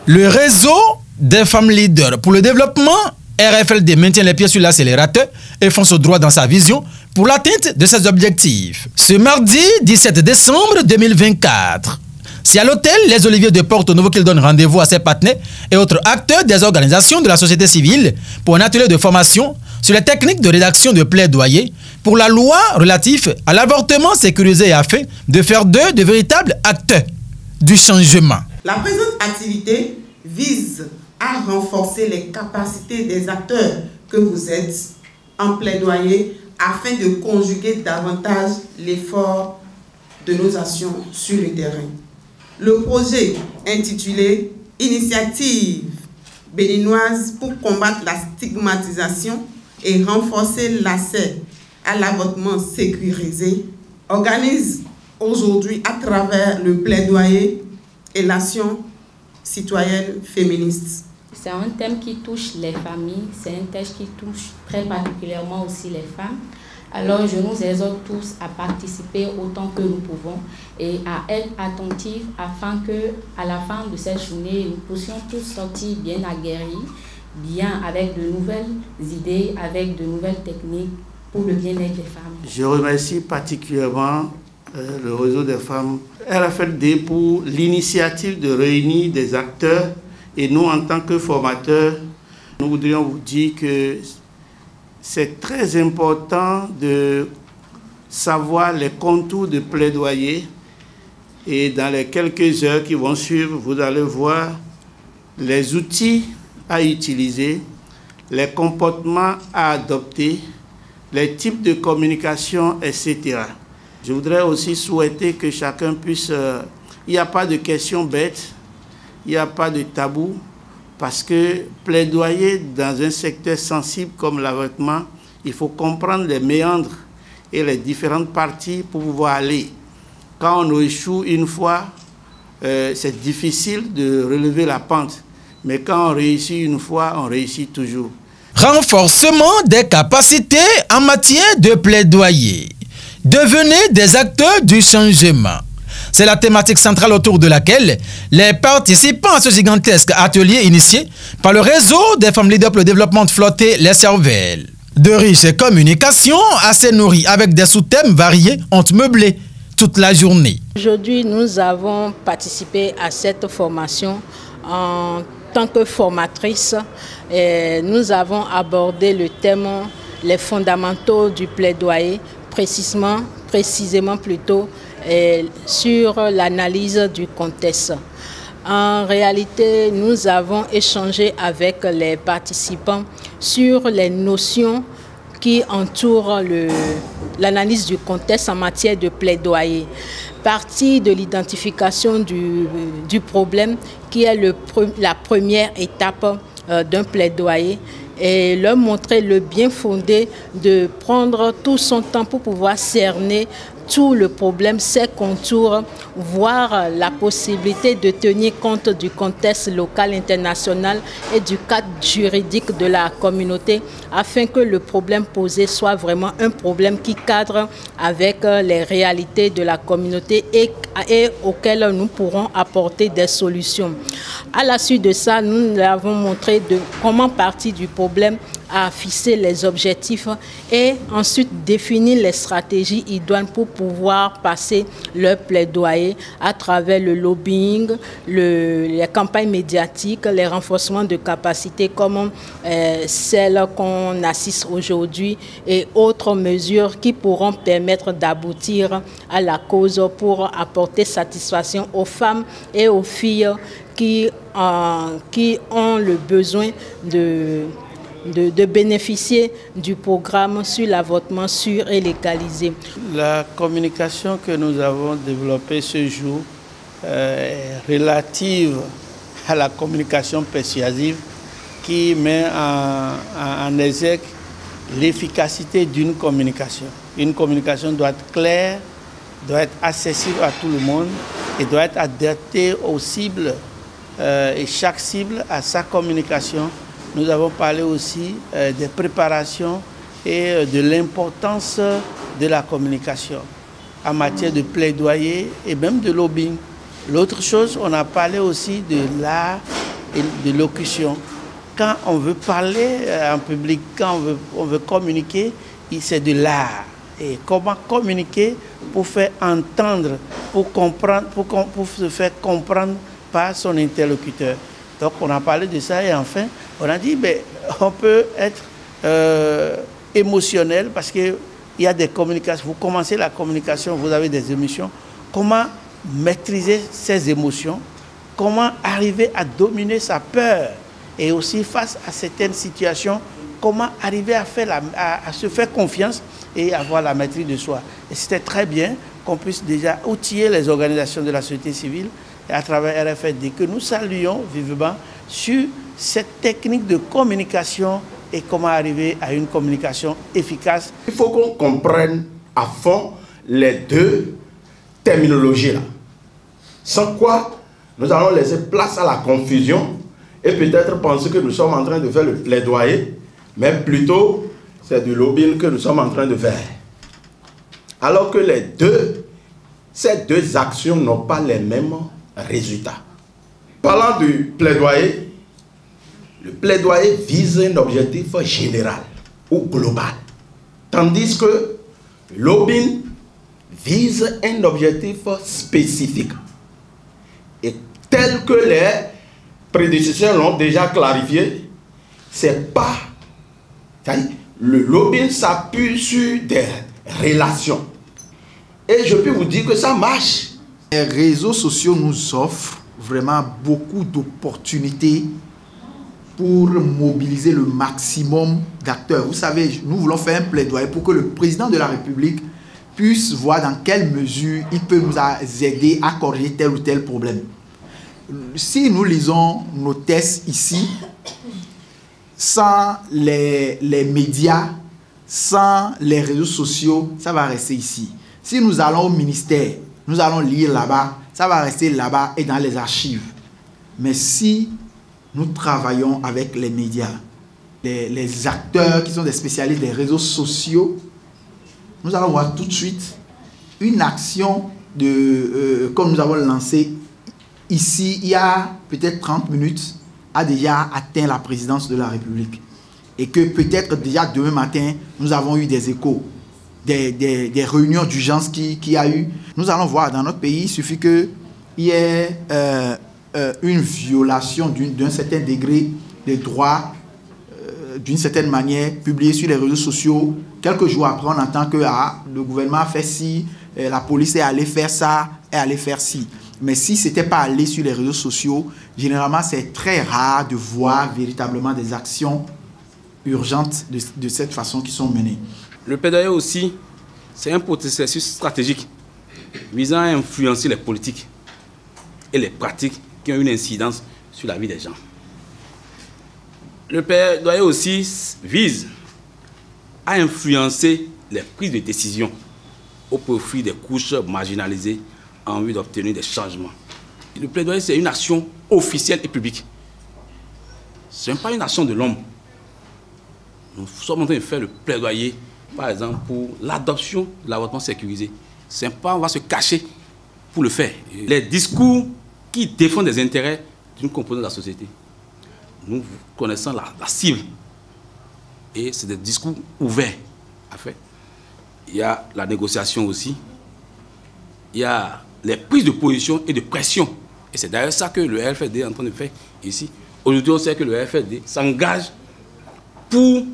Le réseau des femmes leaders pour le développement, RFLD, maintient les pieds sur l'accélérateur et fonce droit dans sa vision pour l'atteinte de ses objectifs. Ce mardi 17 décembre 2024, c'est à l'hôtel Les Oliviers de Porto Novo qu'il donne rendez-vous à ses partenaires et autres acteurs des organisations de la société civile pour un atelier de formation sur les techniques de rédaction de plaidoyer pour la loi relative à l'avortement sécurisé afin de faire d'eux de véritables acteurs du changement. La présente activité vise à renforcer les capacités des acteurs que vous êtes en plaidoyer afin de conjuguer davantage l'effort de nos actions sur le terrain. Le projet intitulé « Initiative béninoise pour combattre la stigmatisation et renforcer l'accès à l'avortement sécurisé » organise aujourd'hui à travers le plaidoyer et l'action citoyenne féministe. C'est un thème qui touche les familles, c'est un thème qui touche très particulièrement aussi les femmes. Alors je nous exhorte tous à participer autant que nous pouvons et à être attentifs afin qu'à la fin de cette journée, nous puissions tous sortir bien aguerris, bien avec de nouvelles idées, avec de nouvelles techniques pour le bien-être des femmes. Je remercie particulièrement le réseau des femmes RFLD pour l'initiative de réunir des acteurs et nous en tant que formateurs, nous voudrions vous dire que c'est très important de savoir les contours de plaidoyer et dans les quelques heures qui vont suivre, vous allez voir les outils à utiliser, les comportements à adopter, les types de communication, etc. Je voudrais aussi souhaiter que chacun puisse... il n'y a pas de questions bêtes, il n'y a pas de tabou, parce que plaidoyer dans un secteur sensible comme l'avortement, il faut comprendre les méandres et les différentes parties pour pouvoir aller. Quand on échoue une fois, c'est difficile de relever la pente. Mais quand on réussit une fois, on réussit toujours. Renforcement des capacités en matière de plaidoyer. Devenez des acteurs du changement. C'est la thématique centrale autour de laquelle les participants à ce gigantesque atelier initié par le réseau des femmes leaders pour le développement de flotter les cervelles. De riches communications assez nourries avec des sous-thèmes variés ont meublé toute la journée. Aujourd'hui, nous avons participé à cette formation en tant que formatrice. Nous avons abordé le thème les fondamentaux du plaidoyer, précisément plutôt sur l'analyse du contexte. En réalité, nous avons échangé avec les participants sur les notions qui entourent l'analyse du contexte en matière de plaidoyer. Partie de l'identification du problème qui est la première étape d'un plaidoyer et leur montrer le bien fondé de prendre tout son temps pour pouvoir cerner tout le problème, ses contours, voir la possibilité de tenir compte du contexte local, international et du cadre juridique de la communauté afin que le problème posé soit vraiment un problème qui cadre avec les réalités de la communauté et auquel nous pourrons apporter des solutions. À la suite de ça, nous avons montré comment partir du problème à fixer les objectifs et ensuite définir les stratégies idoines pour pouvoir passer leur plaidoyer à travers le lobbying, les campagnes médiatiques, les renforcements de capacités comme celles qu'on assiste aujourd'hui et autres mesures qui pourront permettre d'aboutir à la cause pour apporter satisfaction aux femmes et aux filles qui ont le besoin de bénéficier du programme sur l'avortement sûr et légalisé. La communication que nous avons développée ce jour est relative à la communication persuasive qui met en exergue l'efficacité d'une communication. Une communication doit être claire, doit être accessible à tout le monde et doit être adaptée aux cibles et chaque cible a sa communication. Nous avons parlé aussi des préparations et de l'importance de la communication en matière de plaidoyer et même de lobbying. L'autre chose, on a parlé aussi de l'art d'élocution. Quand on veut parler en public, quand on veut communiquer, c'est de l'art. Et comment communiquer pour faire entendre, pour comprendre, pour se faire comprendre par son interlocuteur. Donc on a parlé de ça et enfin on a dit on peut être émotionnel parce qu'il y a des communications. Vous commencez la communication, vous avez des émotions. Comment maîtriser ces émotions? Comment arriver à dominer sa peur? Et aussi face à certaines situations, comment arriver à se faire confiance et avoir la maîtrise de soi. Et c'était très bien qu'on puisse déjà outiller les organisations de la société civile et à travers RFSD, que nous saluons vivement sur cette technique de communication et comment arriver à une communication efficace. Il faut qu'on comprenne à fond les deux terminologies-là. Sans quoi, nous allons laisser place à la confusion et peut-être penser que nous sommes en train de faire le plaidoyer, mais plutôt c'est du lobbying que nous sommes en train de faire. Alors que ces deux actions n'ont pas les mêmes résultats. Parlant du plaidoyer, le plaidoyer vise un objectif général ou global, tandis que le lobbying vise un objectif spécifique. Et tel que les prédécesseurs l'ont déjà clarifié, c'est pas... Le lobbying s'appuie sur des relations. Et je peux vous dire que ça marche. Les réseaux sociaux nous offrent vraiment beaucoup d'opportunités pour mobiliser le maximum d'acteurs. Vous savez, nous voulons faire un plaidoyer pour que le président de la République puisse voir dans quelle mesure il peut nous aider à corriger tel ou tel problème. Si nous lisons nos textes ici, sans les médias, sans les réseaux sociaux, ça va rester ici. Si nous allons au ministère, nous allons lire là-bas, ça va rester là-bas et dans les archives. Mais si nous travaillons avec les médias, les acteurs qui sont des spécialistes des réseaux sociaux, nous allons voir tout de suite une action comme nous avons lancé ici, il y a peut-être 30 minutes, a déjà atteint la présidence de la République. Et que peut-être déjà demain matin, nous avons eu des échos, des réunions d'urgence qu'il y a eu. Nous allons voir dans notre pays, il suffit qu'il y ait une violation d'un certain degré des droits, d'une certaine manière, publiée sur les réseaux sociaux. Quelques jours après, on entend que le gouvernement a fait ci, la police est allée faire ça, est allée faire ci. Mais si ce n'était pas allé sur les réseaux sociaux, généralement, c'est très rare de voir véritablement des actions urgentes de cette façon qui sont menées. Le plaidoyer aussi, c'est un processus stratégique visant à influencer les politiques et les pratiques qui ont une incidence sur la vie des gens. Le plaidoyer aussi vise à influencer les prises de décision au profit des couches marginalisées en vue d'obtenir des changements. Le plaidoyer, c'est une action officielle et publique. Ce n'est pas une action de l'homme. Nous sommes en train de faire le plaidoyer, par exemple, pour l'adoption de l'avortement sécurisé. Ce n'est pas on va se cacher pour le faire. Les discours qui défendent les intérêts d'une composante de la société, nous connaissons la cible. Et c'est des discours ouverts à faire. Il y a la négociation aussi. Il y a les prises de position et de pression. Et c'est d'ailleurs ça que le RFSD est en train de faire ici. Aujourd'hui, on sait que le RFSD s'engage pour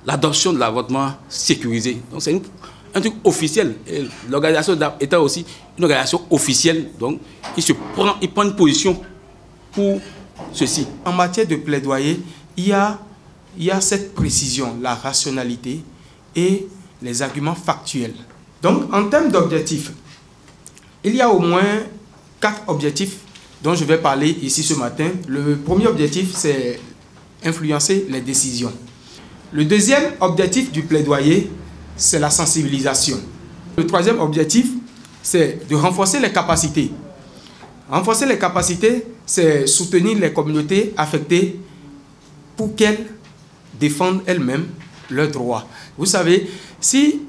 l'adoption de l'avortement sécurisé. Donc c'est un truc officiel. L'organisation étant aussi une organisation officielle. Donc il prend une position pour ceci. En matière de plaidoyer, il y a cette précision, la rationalité et les arguments factuels. Donc en termes d'objectifs, il y a au moins 4 objectifs dont je vais parler ici ce matin. Le premier objectif, c'est influencer les décisions. Le deuxième objectif du plaidoyer, c'est la sensibilisation. Le troisième objectif, c'est de renforcer les capacités. Renforcer les capacités, c'est soutenir les communautés affectées pour qu'elles défendent elles-mêmes leurs droits. Vous savez, si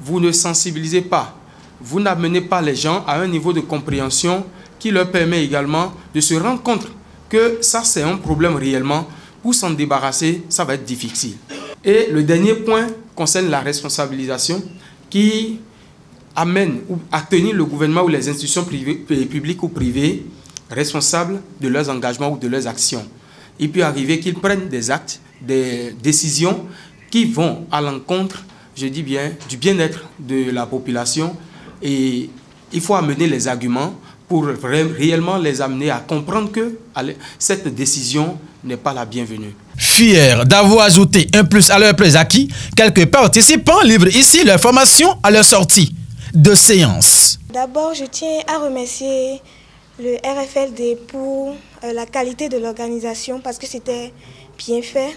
vous ne sensibilisez pas, vous n'amenez pas les gens à un niveau de compréhension qui leur permet également de se rendre compte que ça c'est un problème réellement. Pour s'en débarrasser, ça va être difficile. Et le dernier point concerne la responsabilisation qui amène à tenir le gouvernement ou les institutions publiques ou privées responsables de leurs engagements ou de leurs actions. Il peut arriver qu'ils prennent des actes, des décisions qui vont à l'encontre, je dis bien, du bien-être de la population, et il faut amener les arguments pour réellement les amener à comprendre que cette décision n'est pas la bienvenue. Fiers d'avoir ajouté un plus à leur préacquis, quelques participants livrent ici leur formation à leur sortie de séance. D'abord, je tiens à remercier le RFLD pour la qualité de l'organisation parce que c'était bien fait.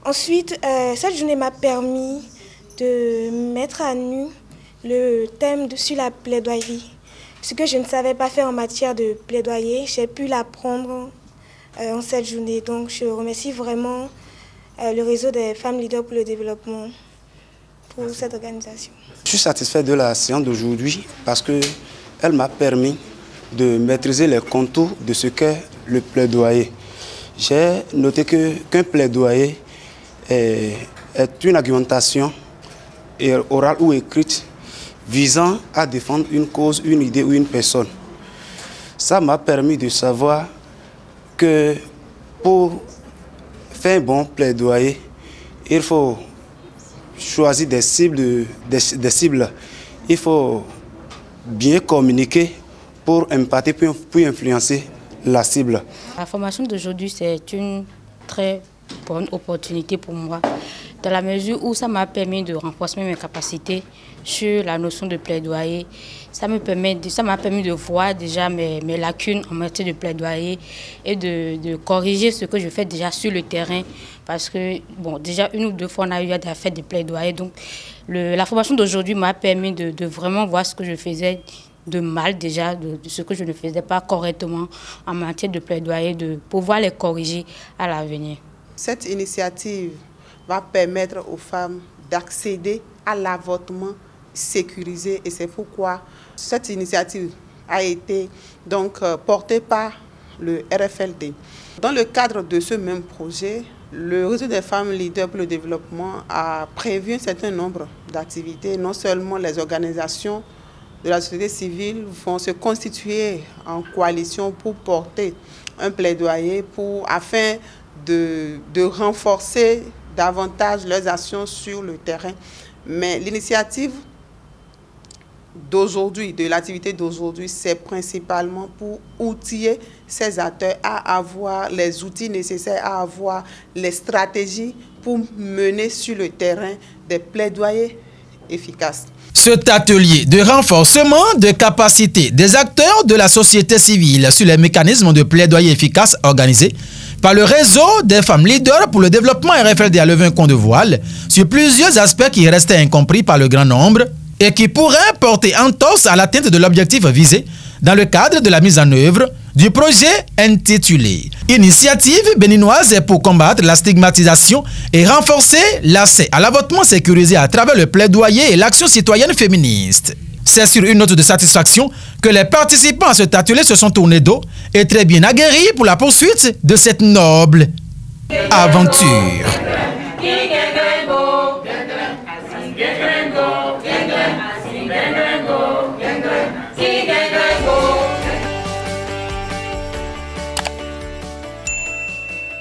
Ensuite, cette journée m'a permis de mettre à nu le thème sur la plaidoirie. Ce que je ne savais pas faire en matière de plaidoyer, j'ai pu l'apprendre en cette journée. Donc je remercie vraiment le réseau des femmes leaders pour le développement pour cette organisation. Je suis satisfait de la séance d'aujourd'hui parce qu'elle m'a permis de maîtriser les contours de ce qu'est le plaidoyer. J'ai noté qu'un plaidoyer est une argumentation orale ou écrite visant à défendre une cause, une idée ou une personne. Ça m'a permis de savoir que pour faire un bon plaidoyer, il faut choisir des cibles. Il faut bien communiquer pour impacter, puis influencer la cible. La formation d'aujourd'hui, c'est une très bonne opportunité pour moi, dans la mesure où ça m'a permis de renforcer mes capacités sur la notion de plaidoyer. Ça m'a permis de voir déjà mes lacunes en matière de plaidoyer et de corriger ce que je fais déjà sur le terrain. Parce que, bon, déjà une ou deux fois, on a eu à faire des plaidoyers. Donc, la formation d'aujourd'hui m'a permis de vraiment voir ce que je faisais de mal déjà, de ce que je ne faisais pas correctement en matière de plaidoyer, de pouvoir les corriger à l'avenir. Cette initiative va permettre aux femmes d'accéder à l'avortement sécurisé et c'est pourquoi cette initiative a été donc portée par le RFLD. Dans le cadre de ce même projet, le réseau des femmes leaders pour le développement a prévu un certain nombre d'activités. Non seulement les organisations de la société civile vont se constituer en coalition pour porter un plaidoyer afin de renforcer davantage leurs actions sur le terrain. Mais l'initiative d'aujourd'hui, de l'activité d'aujourd'hui, c'est principalement pour outiller ces acteurs à avoir les outils nécessaires, à avoir les stratégies pour mener sur le terrain des plaidoyers efficaces. Cet atelier de renforcement de capacité des acteurs de la société civile sur les mécanismes de plaidoyer efficaces organisés par le réseau des femmes leaders pour le développement RFLD a levé un con de voile sur plusieurs aspects qui restaient incompris par le grand nombre et qui pourraient porter entorse à l'atteinte de l'objectif visé dans le cadre de la mise en œuvre du projet intitulé « Initiative béninoise pour combattre la stigmatisation et renforcer l'accès à l'avortement sécurisé à travers le plaidoyer et l'action citoyenne féministe ». C'est sur une note de satisfaction que les participants à cet atelier se sont tournés dos et très bien aguerris pour la poursuite de cette noble aventure.